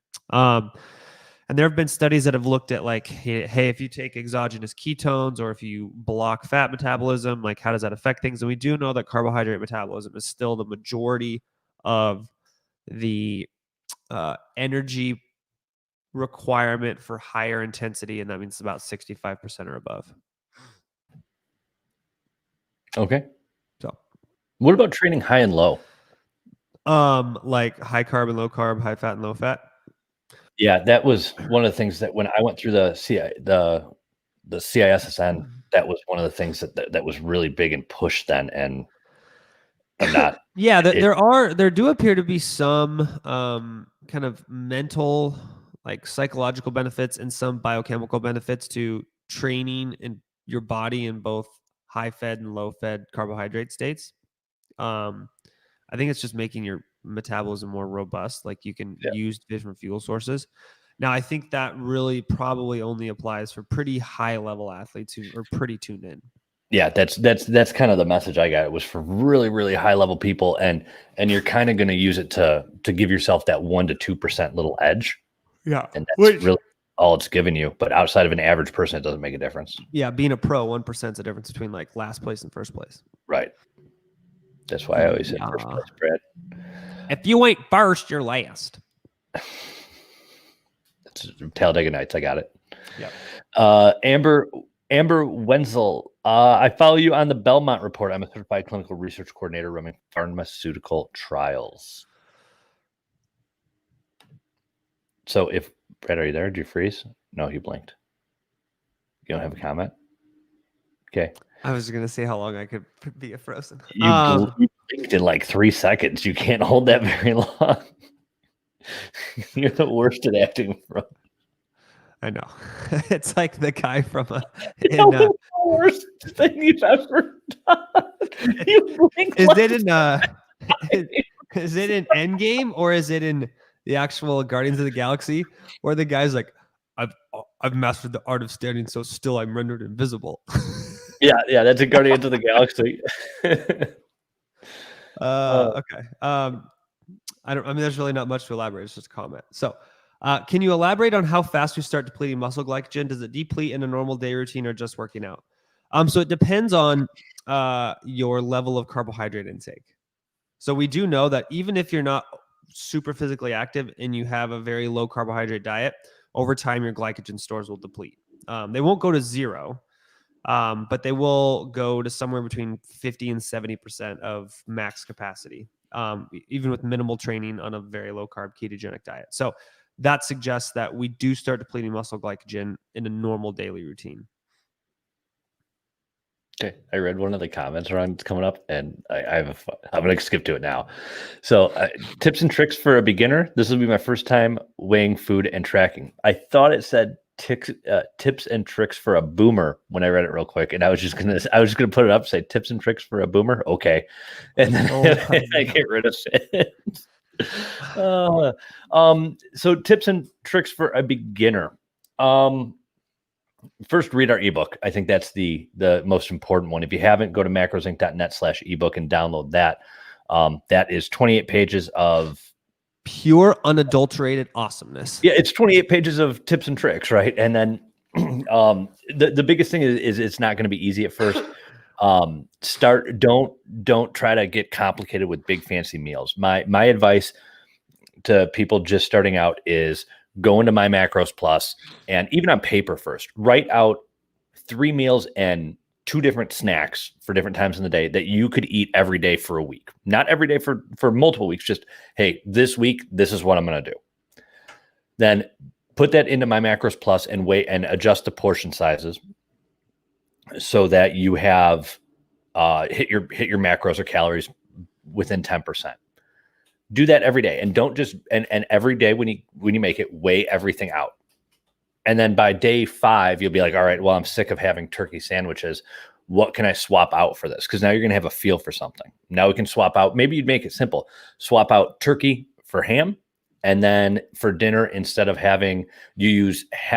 And there have been studies that have looked at like, hey, if you take exogenous ketones or if you block fat metabolism, like how does that affect things? And we do know that carbohydrate metabolism is still the majority of the energy requirement for higher intensity, and that means about 65% or above. Okay. So what about training high and low? Like high carb and low carb, high fat and low fat. Yeah, that was one of the things that when I went through the CISSN, that was one of the things that was really big and pushed then, and I'm not. Yeah, there do appear to be some kind of mental, like psychological benefits and some biochemical benefits to training in your body in both high fed and low fed carbohydrate states. I think it's just making your metabolism more robust. Like you can use different fuel sources. Now, I think that really probably only applies for pretty high level athletes who are pretty tuned in. Yeah, that's kind of the message I got. It was for really, really high level people, and you're kind of going to use it to give yourself that 1% to 2% little edge. Yeah, and that's really all it's giving you. But outside of an average person, it doesn't make a difference. Yeah, being a pro, 1% is the difference between like last place and first place. Right. That's why I always say first place, Brad. If you ain't first, you're last. It's Talladega Nights. I got it. Yeah. Amber Wenzel. I follow you on the Belmont Report. I'm a certified clinical research coordinator running pharmaceutical trials. So if Brad, are you there? Did you freeze? No, you blinked. You don't have a comment? Okay. I was going to say how long I could be frozen. You blinked in like 3 seconds. You can't hold that very long. You're the worst at acting from. I know. It's like the guy from the worst thing you've ever done. You is it in Endgame or is it in the actual Guardians of the Galaxy where the guy's like, I've mastered the art of standing so still I'm rendered invisible. Yeah, that's a Guardians of the Galaxy. Okay. I mean, there's really not much to elaborate. It's just a comment. So, can you elaborate on how fast you start depleting muscle glycogen? Does it deplete in a normal day routine or just working out? So it depends on your level of carbohydrate intake. So we do know that even if you're not super physically active and you have a very low carbohydrate diet, over time your glycogen stores will deplete. They won't go to zero, but they will go to somewhere between 50 and 70% of max capacity, even with minimal training on a very low carb ketogenic diet. So that suggests that we do start depleting muscle glycogen in a normal daily routine. Okay, I read one of the comments around coming up, and I'm going to skip to it now. So, tips and tricks for a beginner. This will be my first time weighing food and tracking. I thought it said tips and tricks for a boomer when I read it real quick, and I was just gonna put it up, say tips and tricks for a boomer. Okay, and then I get rid of it. So tips and tricks for a beginner. First, read our ebook. I think that's the most important one. If you haven't, go to macrosinc.net/ebook and download that. That is 28 pages of pure, unadulterated awesomeness. Yeah, it's 28 pages of tips and tricks, right? And then the biggest thing is it's not going to be easy at first. Don't try to get complicated with big fancy meals. My advice to people just starting out is go into My Macros Plus, and even on paper first, write out 3 meals and 2 different snacks for different times in the day that you could eat every day for a week. Not every day for multiple weeks. Just, hey, this week, this is what I'm going to do. Then put that into My Macros Plus and weigh and adjust the portion sizes so that you have hit your macros or calories within 10%. Do that every day, and don't just and every day when you make it, weigh everything out. And then by day 5, you'll be like, all right, well, I'm sick of having turkey sandwiches. What can I swap out for this? Because now you're going to have a feel for something. Now we can swap out. Maybe you'd make it simple. Swap out turkey for ham. And then for dinner, instead of having, you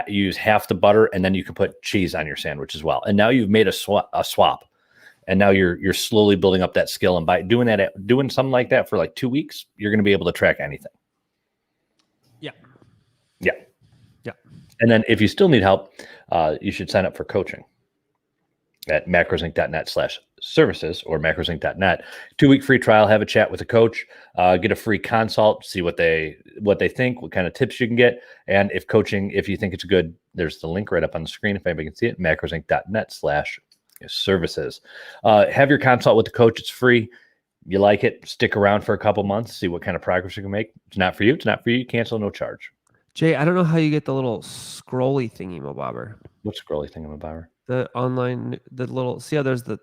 use half the butter, and then you can put cheese on your sandwich as well. And now you've made a swap. And now you're slowly building up that skill. And by doing something like that for like 2 weeks, you're going to be able to track anything. Yeah. And then if you still need help, you should sign up for coaching at macrosinc.net/services or macrosinc.net. 2-week free trial. Have a chat with a coach. Get a free consult. See what they think. What kind of tips you can get. And if you think it's good, there's the link right up on the screen if anybody can see it. macrosinc.net/services. Have your consult with the coach. It's free. You like it, stick around for a couple months, see what kind of progress you can make. It's not for you. Cancel, no charge. Jay, I don't know how you get the little scrolly thingy mabobber. What scrolly thingamabobber? The online, the little, see how there's the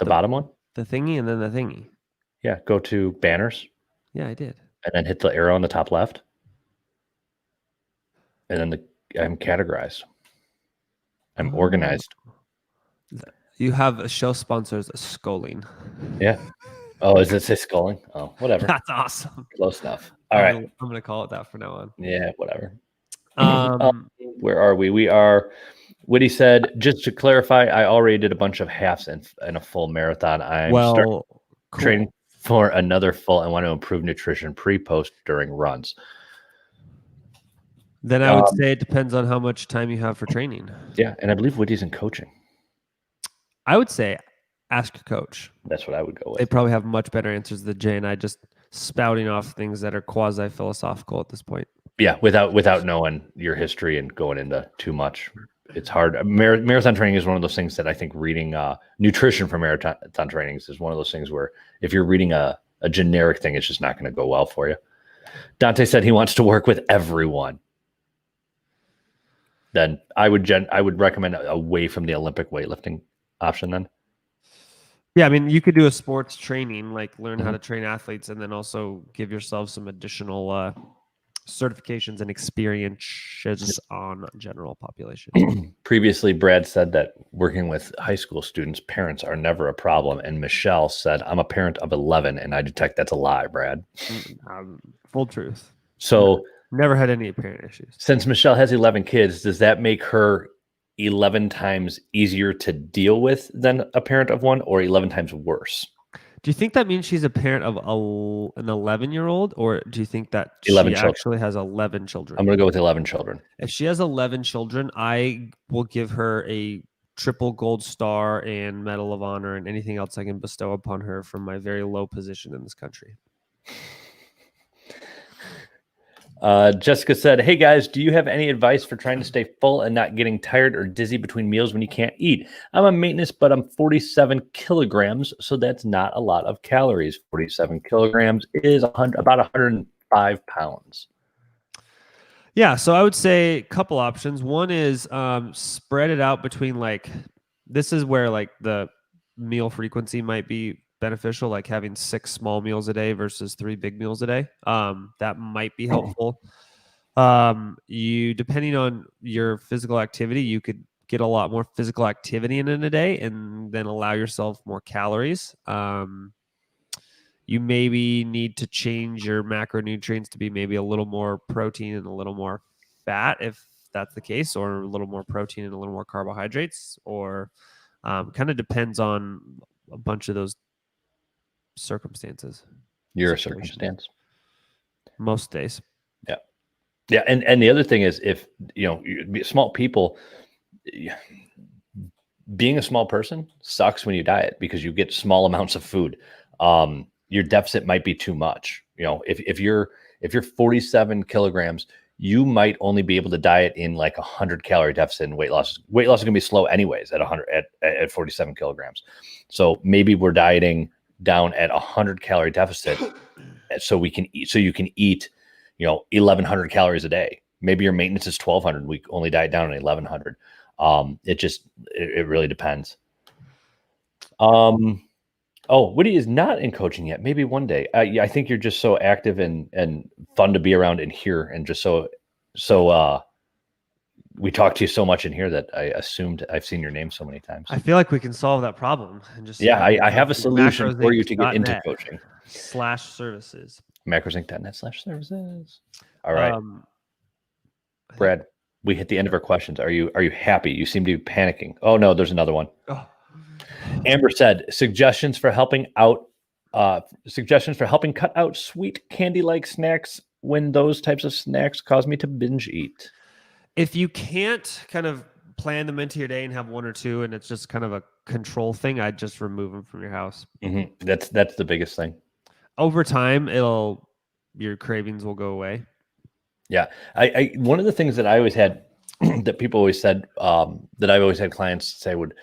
bottom one? The thingy and then the thingy. Yeah, go to banners. Yeah, I did. And then hit the arrow on the top left. And then I'm categorized. I'm organized. You have a show sponsors sculling. Yeah. Oh, does it say sculling? Oh, whatever. That's awesome. Close enough. All right. I'm going to call it that from now on. Yeah, whatever. Where are we? We are, Woody said, just to clarify, I already did a bunch of halves and a full marathon. I'm training for another full. I want to improve nutrition pre-post during runs. Then I would say it depends on how much time you have for training. Yeah, and I believe Woody's in coaching. I would say ask your coach. That's what I would go with. They probably have much better answers than Jay and I just spouting off things that are quasi-philosophical at this point. Yeah, without knowing your history and going into too much. It's hard. Marathon training is one of those things that I think reading nutrition for marathon trainings is one of those things where if you're reading a generic thing, it's just not going to go well for you. Dante said he wants to work with everyone. Then I would recommend away from the Olympic weightlifting option then. Yeah, I mean, you could do a sports training, like learn how to train athletes, and then also give yourself some additional certifications and experiences on general population. Previously, Brad said that working with high school students, parents are never a problem. And Michelle said, I'm a parent of 11, and I detect that's a lie, Brad. Full truth. So never had any parent issues. Since Michelle has 11 kids, does that make her 11 times easier to deal with than a parent of one, or 11 times worse? Do you think that means she's a parent of an 11-year-old, or do you think that 11 she children. actually has 11 children? I'm going to go with 11 children. If she has 11 children, I will give her a triple gold star and medal of honor and anything else I can bestow upon her from my very low position in this country. Jessica said, "Hey guys, do you have any advice for trying to stay full and not getting tired or dizzy between meals when you can't eat? I'm on maintenance, but I'm 47 kilograms, so that's not a lot of calories. 47 kilograms is about 105 pounds. Yeah, so I would say a couple options. One is spread it out between this is where the meal frequency might be beneficial, like having 6 small meals a day versus 3 big meals a day. That might be helpful. You, depending on your physical activity, you could get a lot more physical activity in a day and then allow yourself more calories. You maybe need to change your macronutrients to be maybe a little more protein and a little more fat, if that's the case, or a little more protein and a little more carbohydrates, or kind of depends on a bunch of those circumstances. Your Situation. circumstance. Most days. Yeah. Yeah. And the other thing is, if, small people, being a small person sucks when you diet because you get small amounts of food. Your deficit might be too much. If you're 47 kilograms, you might only be able to diet in like 100 calorie deficit, and weight loss is going to be slow anyways at 47 kilograms. So maybe we're dieting down at 100 calorie deficit so you can eat 1,100 calories a day. Maybe your maintenance is 1,200. We only diet down at 1,100. It really depends. Woody is not in coaching yet. Maybe one day. I think you're just so active and fun to be around in here, and just so we talk to you so much in here that I assumed I've seen your name so many times. I feel like we can solve that problem and just I have a solution for you to get into coaching. /services. Macrozinc.net/services. All right. Brad, we hit the end of our questions. Are you happy? You seem to be panicking. Oh no, there's another one. Oh. Amber said, suggestions for helping cut out sweet candy-like snacks when those types of snacks cause me to binge eat. If you can't kind of plan them into your day and have one or two, and it's just kind of a control thing, I'd just remove them from your house. Mm-hmm. That's the biggest thing. Over time, your cravings will go away. Yeah. I one of the things that I always had that people always said that I've always had clients say would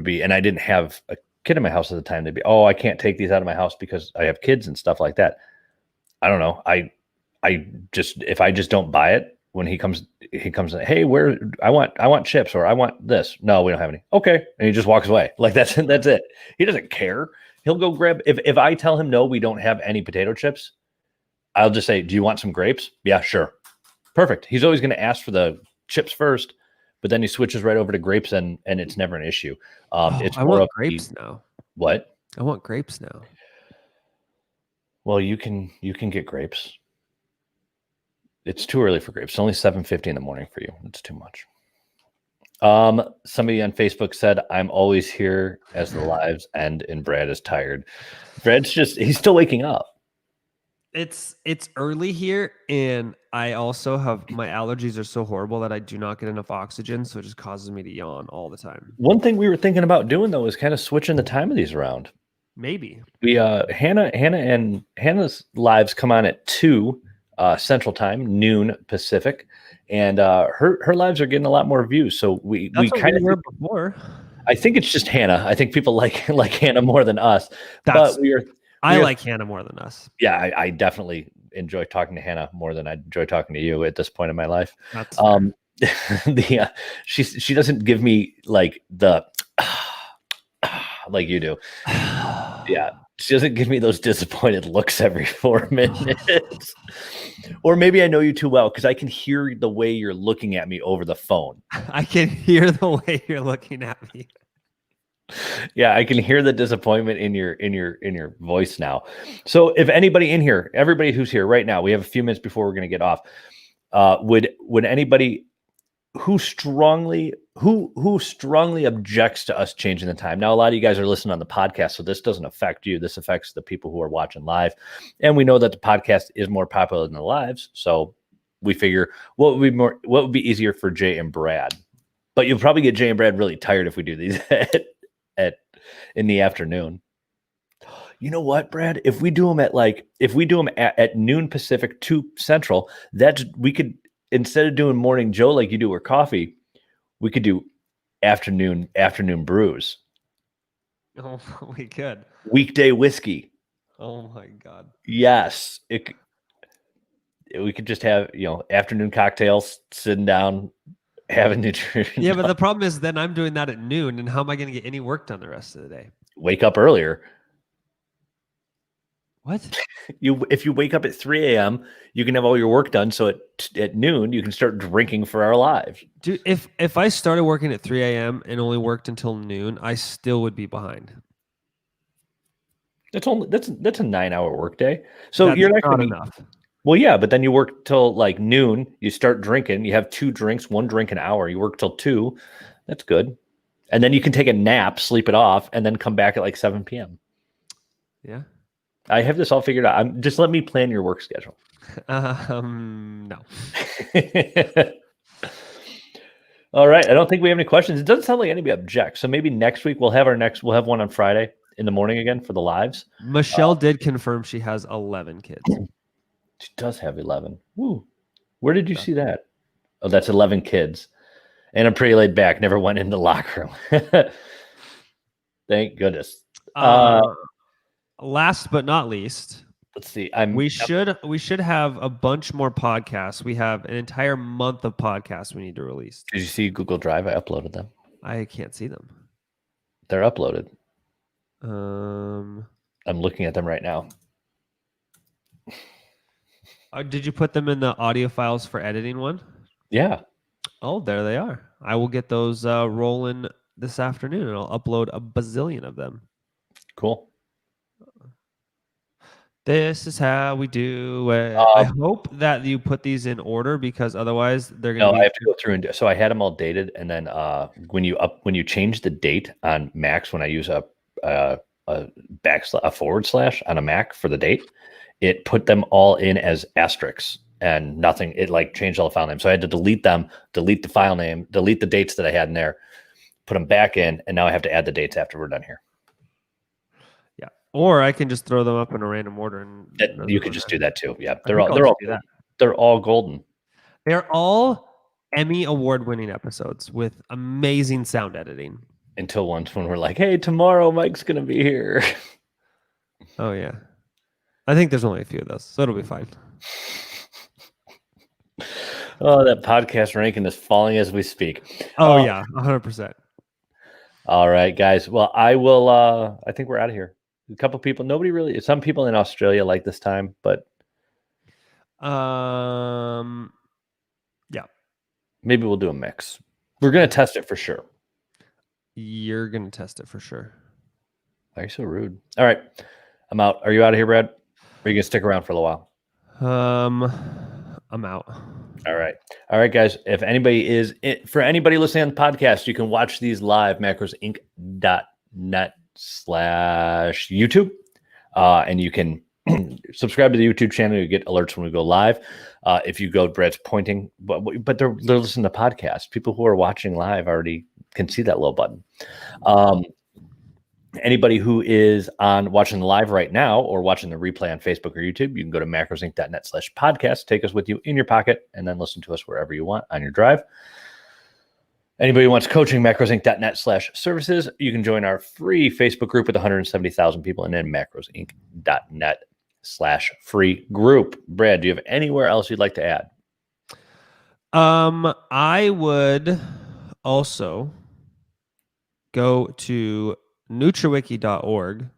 be, and I didn't have a kid in my house at the time, they'd be, I can't take these out of my house because I have kids and stuff like that. I don't know. If I just don't buy it when he comes, hey, I want chips, or I want this. No, we don't have any. Okay. And he just walks away. Like that's it. He doesn't care. He'll go grab, if I tell him, no, we don't have any potato chips, I'll just say, do you want some grapes? Yeah, sure. Perfect. He's always going to ask for the chips first, but then he switches right over to grapes, and it's never an issue. It's I want grapes now. What? I want grapes now. Well, you can get grapes. It's too early for grapes. It's only 7:50 in the morning for you. It's too much. Somebody on Facebook said, I'm always here as the lives end and Brad is tired. Brad's he's still waking up. It's early here, and I also have, my allergies are so horrible that I do not get enough oxygen, so it just causes me to yawn all the time. One thing we were thinking about doing though is kind of switching the time of these around. Maybe. We Hannah's lives come on at 2 Central Time, noon Pacific, and her lives are getting a lot more views. So we kind of before. I think it's just Hannah. I think people like Hannah more than us. I like Hannah more than us. Yeah, I definitely enjoy talking to Hannah more than I enjoy talking to you at this point in my life. That's she doesn't give me like the like you do. Yeah, she doesn't give me those disappointed looks every 4 minutes. Or maybe I know you too well because I can hear the way you're looking at me over the phone. I can hear the way you're looking at me. Yeah, I can hear the disappointment in your voice now. So if anybody in here, everybody who's here right now, we have a few minutes before we're going to get off. Would anybody who strongly objects to us changing the time. Now, a lot of you guys are listening on the podcast, so this doesn't affect you. This affects the people who are watching live. And we know that the podcast is more popular than the lives. So we figure what would be easier for Jay and Brad. But you'll probably get Jay and Brad really tired if we do these in the afternoon. You know what, Brad? If we do them at noon Pacific, 2 Central, we could, instead of doing morning Joe like you do or coffee, we could do afternoon brews. Oh, we could. Weekday whiskey. Oh my God. Yes. We could just have, afternoon cocktails, sitting down, having nutrition. Yeah, but the problem is then I'm doing that at noon, and how am I going to get any work done the rest of the day? Wake up earlier. What? If you wake up at 3 a.m., you can have all your work done. So at noon, you can start drinking for our lives. Dude, if I started working at 3 a.m. and only worked until noon, I still would be behind. That's a 9-hour workday. So That's you're not enough. Well, yeah, but then you work till like noon. You start drinking. You have 2 drinks, 1 drink an hour. You work till 2. That's good. And then you can take a nap, sleep it off, and then come back at like 7 p.m. Yeah. I have this all figured out. Just let me plan your work schedule. No. All right. I don't think we have any questions. It doesn't sound like anybody objects. So maybe next week we'll have one on Friday in the morning again for the lives. Michelle did confirm she has 11 kids. She does have 11. Woo. Where did you see that? Oh, that's 11 kids. And I'm pretty laid back. Never went in the locker room. Thank goodness. Last but not least, let's see. We should have a bunch more podcasts. We have an entire month of podcasts we need to release. Did you see Google Drive? I uploaded them. I can't see them. They're uploaded. I'm looking at them right now. Did you put them in the audio files for editing one? Yeah. Oh, there they are. I will get those rolling this afternoon, and I'll upload a bazillion of them. Cool. This is how we do it. I hope that you put these in order, because otherwise they're going to I have to go through and so I had them all dated, and then when you change the date on Macs, when I use a forward slash on a Mac for the date, it put them all in as asterisks and nothing. It like changed all the file names. So I had to delete them, delete the file name, delete the dates that I had in there, put them back in, and now I have to add the dates after we're done here. Yeah, or I can just throw them up in a random order, and you could just do that too. Yeah, they're all golden. They're all Emmy award-winning episodes with amazing sound editing. Until once when we're like, hey, tomorrow Mike's gonna be here. Oh yeah, I think there's only a few of those, so it'll be fine. Oh, that podcast ranking is falling as we speak. Oh yeah, 100%. All right, guys. Well, I will. I think we're out of here. A couple people. Some people in Australia like this time, but yeah, maybe we'll do a mix. We're gonna test it for sure. You're gonna test it for sure. Why are you so rude? All right, I'm out. Are you out of here, Brad? Or are you gonna stick around for a little while? I'm out. All right, guys. If for anybody listening on the podcast, you can watch these live, macrosinc.net/YouTube, and you can subscribe to the YouTube channel. You get alerts when we go live. If you go, Brad's pointing, but they're listening to podcasts. People who are watching live already can see that little button. Anybody who is watching the live right now or watching the replay on Facebook or YouTube, you can go to macrosinc.net/podcast, take us with you in your pocket, and then listen to us wherever you want on your drive. Anybody who wants coaching, macrosinc.net/services, you can join our free Facebook group with 170,000 people, and then macrosinc.net/free group. Brad, do you have anywhere else you'd like to add? I would also go to NutriWiki.org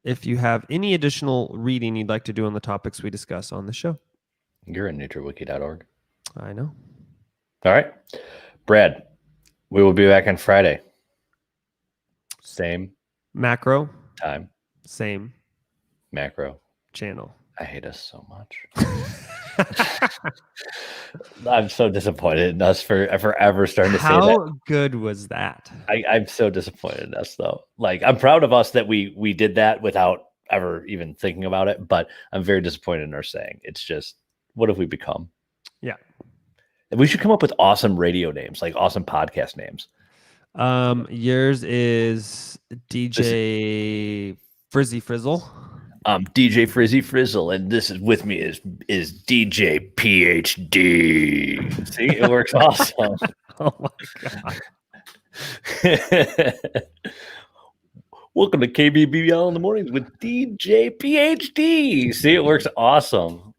if you have any additional reading you'd like to do on the topics we discuss on the show. You're at NutriWiki.org. I know. All right. Brad, we will be back on Friday. Same macro time. Same macro channel. I hate us so much. I'm so disappointed in us for ever starting to say that. How good was that? I'm so disappointed in us, though. Like, I'm proud of us that we did that without ever even thinking about it, but I'm very disappointed in our saying. It's just, what have we become? Yeah. We should come up with awesome radio names, like awesome podcast names. Yours is DJ Frizzy Frizzle. DJ Frizzy Frizzle, and this is with me is DJ PhD. See, it works awesome. Oh my god! Welcome to KBBL in the mornings with DJ PhD. See, it works awesome.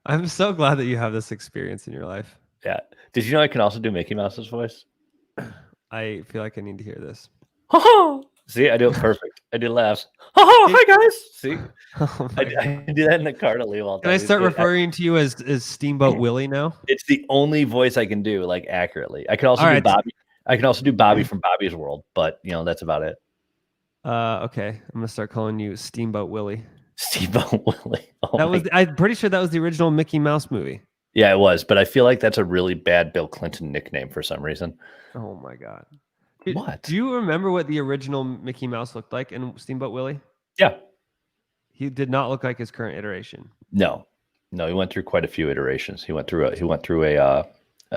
I'm so glad that you have this experience in your life. Yeah. Did you know I can also do Mickey Mouse's voice? I feel like I need to hear this. See, I do it perfect. I do laughs. Hi guys. See, Oh I do that in the car to leave all the Can time. I start referring to you as Steamboat Willie now? It's the only voice I can do like accurately. I can also All do right. Bobby. I can also do Bobby from Bobby's World, but that's about it. Okay, I'm gonna start calling you Steamboat Willie. Steamboat Willie. Oh That was. I'm pretty sure that was the original Mickey Mouse movie. Yeah, it was, but I feel like that's a really bad Bill Clinton nickname for some reason. Oh my god! What? Do you remember what the original Mickey Mouse looked like in Steamboat Willie? Yeah. He did not look like his current iteration. No, he went through quite a few iterations. He went through a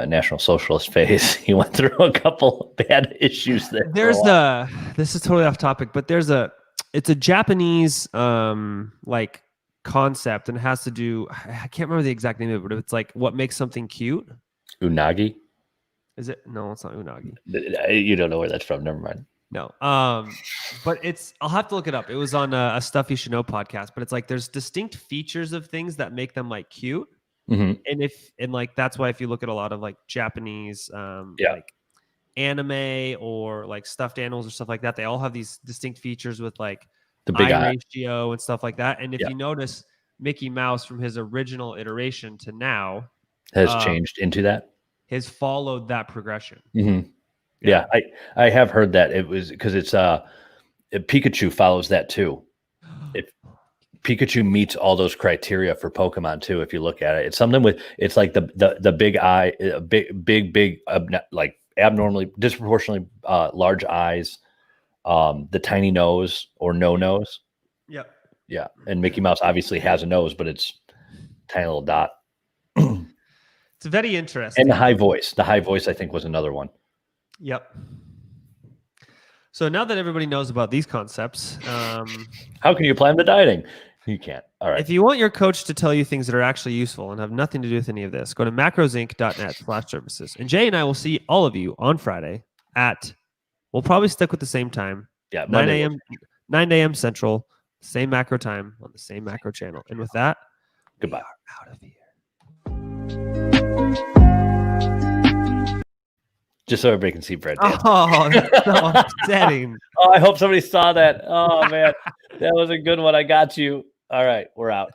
National Socialist phase. He went through a couple of bad issues there. This is totally off topic, but it's a Japanese like concept, and it has to do. I can't remember the exact name of it, but it's like what makes something cute. Unagi. Is it? No, it's not unagi. You don't know where that's from. Never mind. No. But I'll have to look it up. It was on a Stuff You Should Know podcast, but it's like there's distinct features of things that make them like cute. Mm-hmm. And like that's why if you look at a lot of like Japanese like anime or like stuffed animals or stuff like that, they all have these distinct features with like the big eye ratio and stuff like that. And if you notice, Mickey Mouse from his original iteration to now has changed into that. Has followed that progression. Mm-hmm. Yeah, I have heard that it was because it's Pikachu follows that too. Pikachu meets all those criteria for Pokemon too. If you look at it, it's something with it's like the big eye, big like abnormally disproportionately large eyes, the tiny nose or no nose. Yep. Yeah, and Mickey Mouse obviously has a nose, but it's a tiny little dot. It's very interesting. And the high voice. The high voice, I think, was another one. Yep. So now that everybody knows about these concepts, how can you plan the dieting? You can't. All right. If you want your coach to tell you things that are actually useful and have nothing to do with any of this, go to macrosinc.net/services. And Jay and I will see all of you on Friday we'll probably stick with the same time. Yeah, 9 a.m. Central, same macro time on the same macro channel. And with that, goodbye. We are out of here. Just so everybody can see Brad dance. Oh, that's so upsetting. Oh, I hope somebody saw that. Oh, man. That was a good one. I got you. All right. We're out.